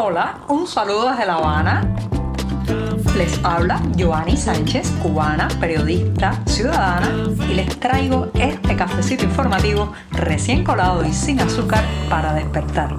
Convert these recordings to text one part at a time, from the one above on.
Hola, un saludo desde La Habana. Les habla Joanny Sánchez, cubana, periodista, ciudadana, y les traigo este cafecito informativo recién colado y sin azúcar para despertar.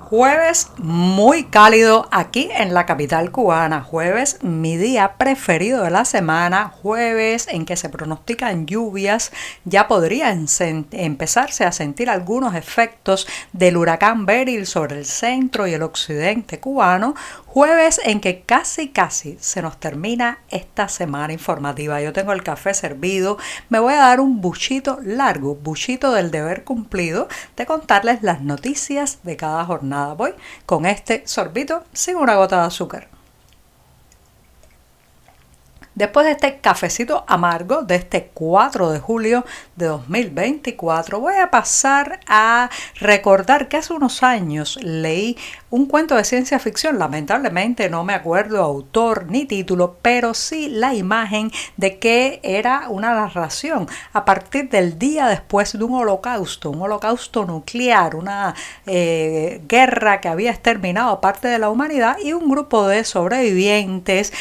Jueves muy cálido aquí en la capital cubana. Jueves, mi día preferido de la semana. Jueves en que se pronostican lluvias. Ya podrían empezarse a sentir algunos efectos del huracán Beryl sobre el centro y el occidente cubano. Jueves en que casi se nos termina esta semana informativa. Yo tengo el café servido. Me voy a dar un buchito largo, buchito del deber cumplido de contarles las noticias de cada jornada. Voy con este sorbito sin una gota de azúcar. Después de este cafecito amargo de este 4 de julio de 2024, voy a pasar a recordar que hace unos años leí un cuento de ciencia ficción. Lamentablemente no me acuerdo autor ni título, pero sí la imagen de que era una narración a partir del día después de un holocausto nuclear, una guerra que había exterminado parte de la humanidad y un grupo de sobrevivientes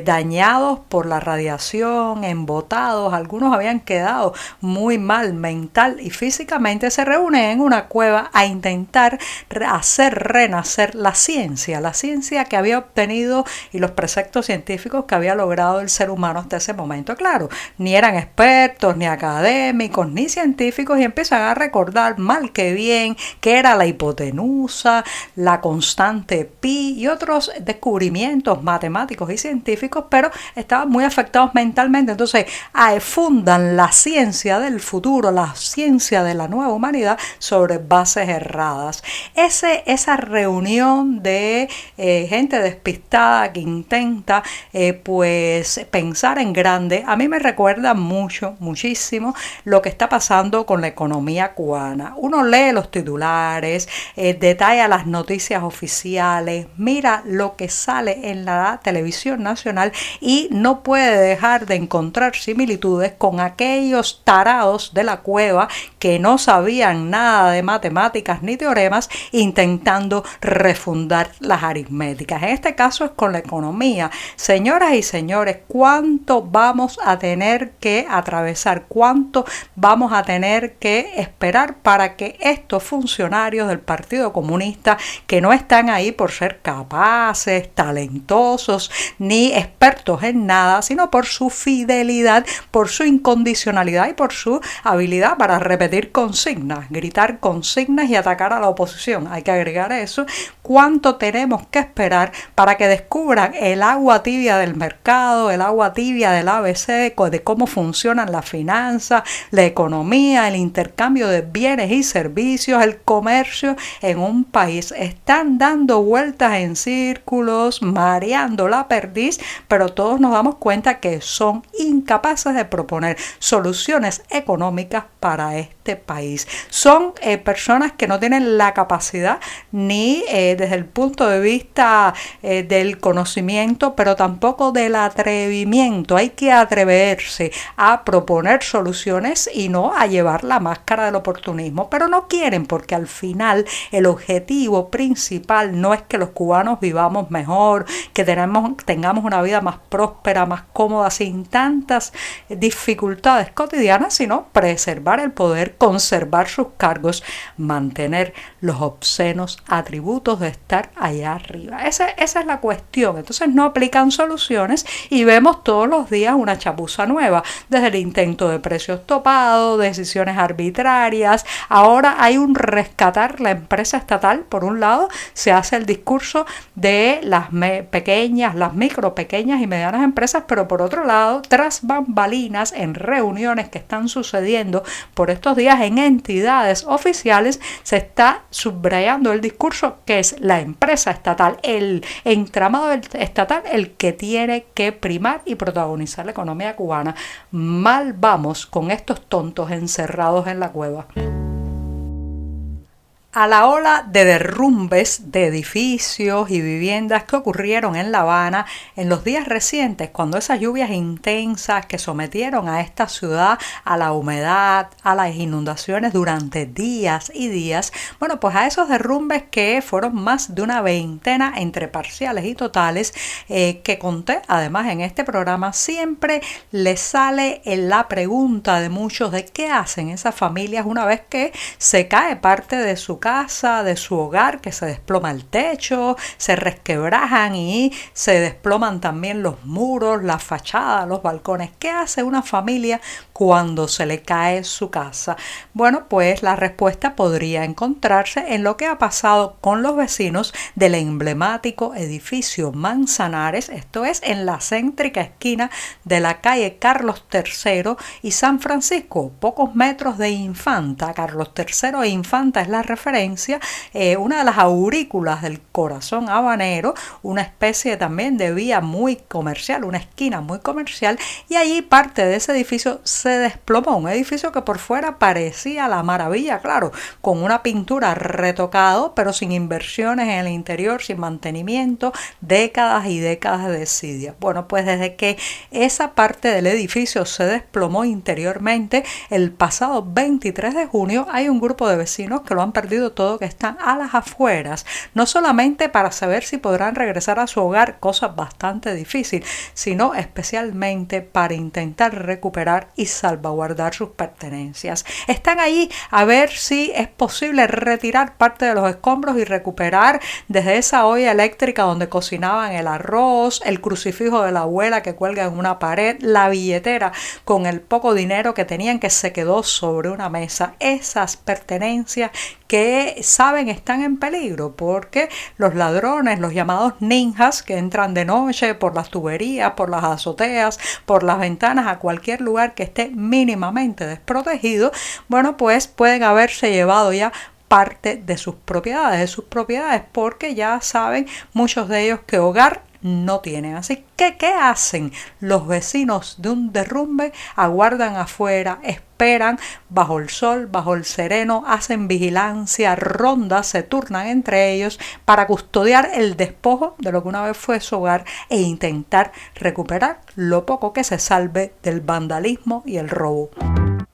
dañados por la radiación, embotados, algunos habían quedado muy mal mental y físicamente, se reúnen en una cueva a intentar hacer renacer la ciencia que había obtenido y los preceptos científicos que había logrado el ser humano hasta ese momento. Claro, ni eran expertos, ni académicos, ni científicos, y empiezan a recordar mal que bien que era la hipotenusa, la constante pi y otros descubrimientos matemáticos y científicos, pero estaban muy afectados mentalmente. Entonces fundan la ciencia del futuro, la ciencia de la nueva humanidad sobre bases erradas. Esa reunión de gente despistada que intenta pues pensar en grande, a mí me recuerda muchísimo lo que está pasando con la economía cubana. Uno lee los titulares, detalla las noticias oficiales, mira lo que sale en la televisión nacional y no puede dejar de encontrar similitudes con aquellos tarados de la cueva que no sabían nada de matemáticas ni teoremas, intentando refundar las aritméticas. En este caso es con la economía. Señoras y señores, ¿cuánto vamos a tener que atravesar? ¿Cuánto vamos a tener que esperar para que estos funcionarios del Partido Comunista, que no están ahí por ser capaces, talentosos, ni expertos en nada, sino por su fidelidad, por su incondicionalidad y por su habilidad para repetir consignas, gritar consignas y atacar a la oposición? Hay que agregar eso. ¿Cuánto tenemos que esperar para que descubran el agua tibia del mercado, el agua tibia del ABC, de cómo funcionan las finanzas, la economía, el intercambio de bienes y servicios, el comercio en un país? Están dando vueltas en círculos, mareando la perdiz, pero todos nos damos cuenta que son incapaces de proponer soluciones económicas para este país. Son personas que no tienen la capacidad ni desde el punto de vista del conocimiento, pero tampoco del atrevimiento. Hay que atreverse a proponer soluciones y no a llevar la máscara del oportunismo, pero no quieren, porque al final el objetivo principal no es que los cubanos vivamos mejor, que tengamos una vida más próspera, más cómoda, sin tantas dificultades cotidianas, sino preservar el poder, conservar sus cargos, mantener los obscenos atributos de estar allá arriba. Esa es la cuestión. Entonces no aplican soluciones y vemos todos los días una chapuza nueva, desde el intento de precios topados, decisiones arbitrarias. Ahora hay un rescatar la empresa estatal. Por un lado se hace el discurso de las micro, pequeñas y medianas empresas, pero por otro lado, tras bambalinas, en reuniones que están sucediendo por estos días en entidades oficiales, se está subrayando el discurso que es la empresa estatal, el entramado estatal, el que tiene que primar y protagonizar la economía cubana. Mal vamos con estos tontos encerrados en la cueva. A la ola de derrumbes de edificios y viviendas que ocurrieron en La Habana en los días recientes, cuando esas lluvias intensas que sometieron a esta ciudad a la humedad, a las inundaciones durante días y días, bueno, pues a esos derrumbes que fueron más de una veintena entre parciales y totales que conté además en este programa, siempre les sale la pregunta de muchos de qué hacen esas familias una vez que se cae parte de su casa, de su hogar, que se desploma el techo, se resquebrajan y se desploman también los muros, las fachadas, los balcones. ¿Qué hace una familia cuando se le cae su casa? Bueno, pues la respuesta podría encontrarse en lo que ha pasado con los vecinos del emblemático edificio Manzanares, esto es en la céntrica esquina de la calle Carlos III y San Francisco, pocos metros de Infanta. Carlos III e Infanta es la referencia, una de las aurículas del corazón habanero, una especie también de vía muy comercial, una esquina muy comercial, y allí parte de ese edificio se desplomó, un edificio que por fuera parecía la maravilla, claro, con una pintura retocado, pero sin inversiones en el interior, sin mantenimiento, décadas y décadas de desidia. Bueno, pues desde que esa parte del edificio se desplomó interiormente, el pasado 23 de junio hay un grupo de vecinos que lo han perdido todo, que están a las afueras, no solamente para saber si podrán regresar a su hogar, cosa bastante difícil, sino especialmente para intentar recuperar y salvaguardar sus pertenencias. Están allí a ver si es posible retirar parte de los escombros y recuperar desde esa olla eléctrica donde cocinaban el arroz, el crucifijo de la abuela que cuelga en una pared, la billetera con el poco dinero que tenían que se quedó sobre una mesa. Esas pertenencias que saben están en peligro porque los ladrones, los llamados ninjas que entran de noche por las tuberías, por las azoteas, por las ventanas a cualquier lugar que esté mínimamente desprotegido, bueno, pues pueden haberse llevado ya parte de sus propiedades, porque ya saben muchos de ellos que hogar no tienen. Así que, ¿qué hacen los vecinos de un derrumbe? Aguardan afuera, esperan bajo el sol, bajo el sereno, hacen vigilancia, rondas, se turnan entre ellos para custodiar el despojo de lo que una vez fue su hogar e intentar recuperar lo poco que se salve del vandalismo y el robo.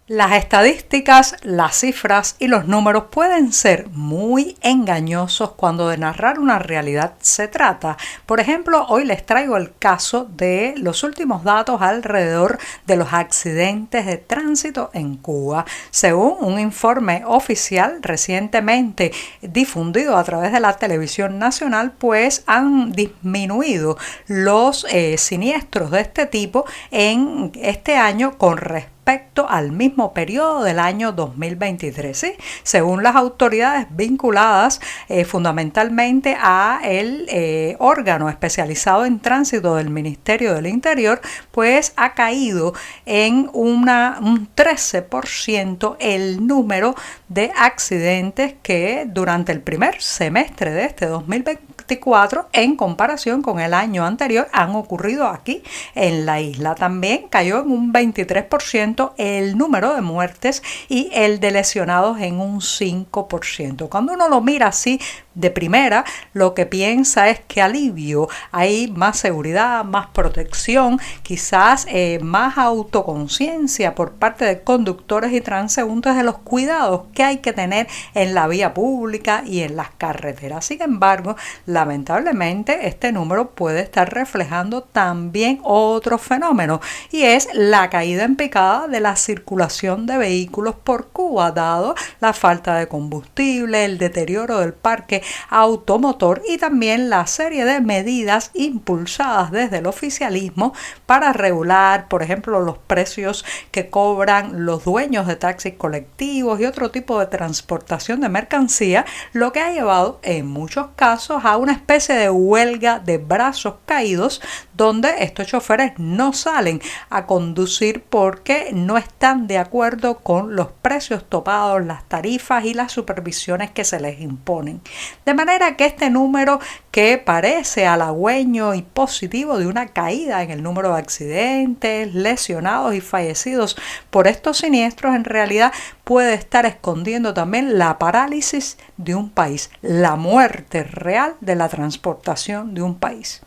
Las estadísticas, las cifras y los números pueden ser muy engañosos cuando de narrar una realidad se trata. Por ejemplo, hoy les traigo el caso de los últimos datos alrededor de los accidentes de tránsito en Cuba. Según un informe oficial recientemente difundido a través de la televisión nacional, pues han disminuido los siniestros de este tipo en este año con respecto al mismo periodo del año 2023, ¿sí? Según las autoridades vinculadas fundamentalmente a el órgano especializado en tránsito del Ministerio del Interior, pues ha caído en un 13% el número de accidentes que durante el primer semestre de este 2024 en comparación con el año anterior han ocurrido aquí en la isla. También cayó en un 23% el número de muertes y el de lesionados en un 5%. Cuando uno lo mira así de primera, lo que piensa es que alivio, hay más seguridad, más protección, quizás más autoconciencia por parte de conductores y transeúntes de los cuidados que hay que tener en la vía pública y en las carreteras. Sin embargo, lamentablemente este número puede estar reflejando también otro fenómeno, y es la caída en picada de la circulación de vehículos por Cuba, dado la falta de combustible, el deterioro del parque automotor y también la serie de medidas impulsadas desde el oficialismo para regular, por ejemplo, los precios que cobran los dueños de taxis colectivos y otro tipo de transportación de mercancía, lo que ha llevado en muchos casos a una especie de huelga de brazos caídos, donde estos choferes no salen a conducir porque no están de acuerdo con los precios topados, las tarifas y las supervisiones que se les imponen. De manera que este número, que parece halagüeño y positivo de una caída en el número de accidentes, lesionados y fallecidos por estos siniestros, en realidad puede estar escondiendo también la parálisis de un país, la muerte real de la transportación de un país.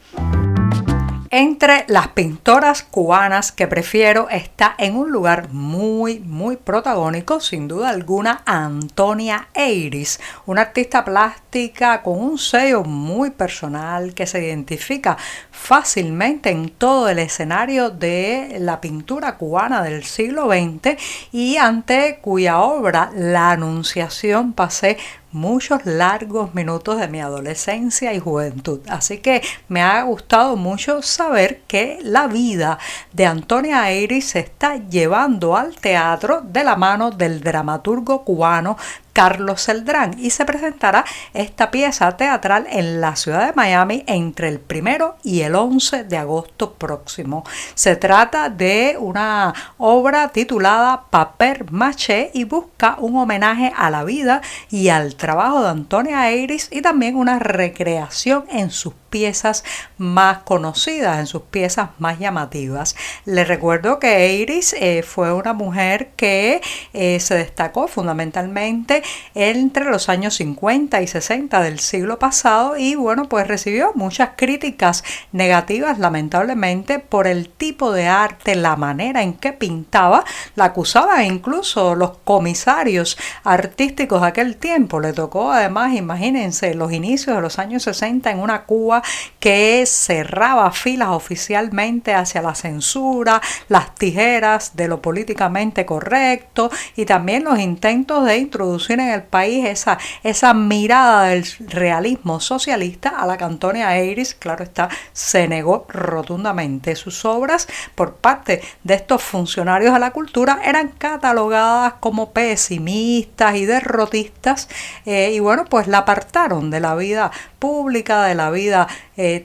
Entre las pintoras cubanas que prefiero está en un lugar muy protagónico, sin duda alguna, Antonia Eiris, una artista plástica con un sello muy personal que se identifica fácilmente en todo el escenario de la pintura cubana del siglo XX y ante cuya obra La Anunciación pasé muchos largos minutos de mi adolescencia y juventud. Así que me ha gustado mucho saber que la vida de Antonia Eiris se está llevando al teatro de la mano del dramaturgo cubano Carlos Celdrán, y se presentará esta pieza teatral en la ciudad de Miami entre el 1 y el 11 de agosto próximo. Se trata de una obra titulada Paper Maché y busca un homenaje a la vida y al trabajo de Antonia Eiris y también una recreación en sus piezas más conocidas, en sus piezas más llamativas. Les recuerdo que Eiris fue una mujer que se destacó fundamentalmente entre los años 50 y 60 del siglo pasado y bueno, pues recibió muchas críticas negativas lamentablemente por el tipo de arte, la manera en que pintaba. La acusaban incluso los comisarios artísticos de aquel tiempo. Le tocó además, imagínense, los inicios de los años 60 en una Cuba que cerraba filas oficialmente hacia la censura, las tijeras de lo políticamente correcto y también los intentos de introducir en el país esa mirada del realismo socialista a la que Antonia Eiris, claro está, se negó rotundamente. Sus obras por parte de estos funcionarios de la cultura eran catalogadas como pesimistas y derrotistas y bueno, pues la apartaron de la vida pública, de la vida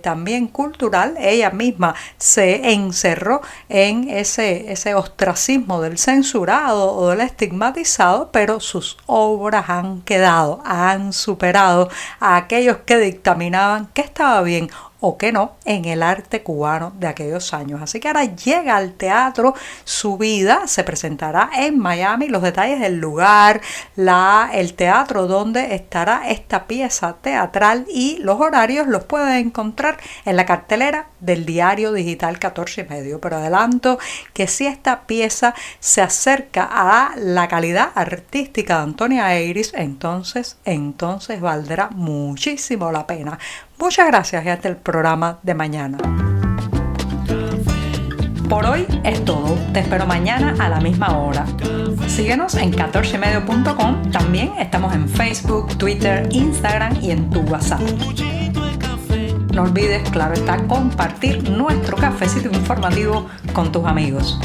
también cultural. Ella misma se encerró en ese ostracismo del censurado o del estigmatizado, pero sus obras han superado a aquellos que dictaminaban que estaba bien o que no en el arte cubano de aquellos años. Así que ahora llega al teatro su vida, se presentará en Miami, los detalles del lugar, el teatro donde estará esta pieza teatral y los horarios los pueden encontrar en la cartelera del diario digital 14 y medio. Pero adelanto que si esta pieza se acerca a la calidad artística de Antonia Eiris, entonces valdrá muchísimo la pena. Muchas gracias y hasta el programa de mañana. Por hoy es todo. Te espero mañana a la misma hora. Síguenos en 14medio.com. También estamos en Facebook, Twitter, Instagram y en tu WhatsApp. No olvides, claro está, compartir nuestro cafecito informativo con tus amigos.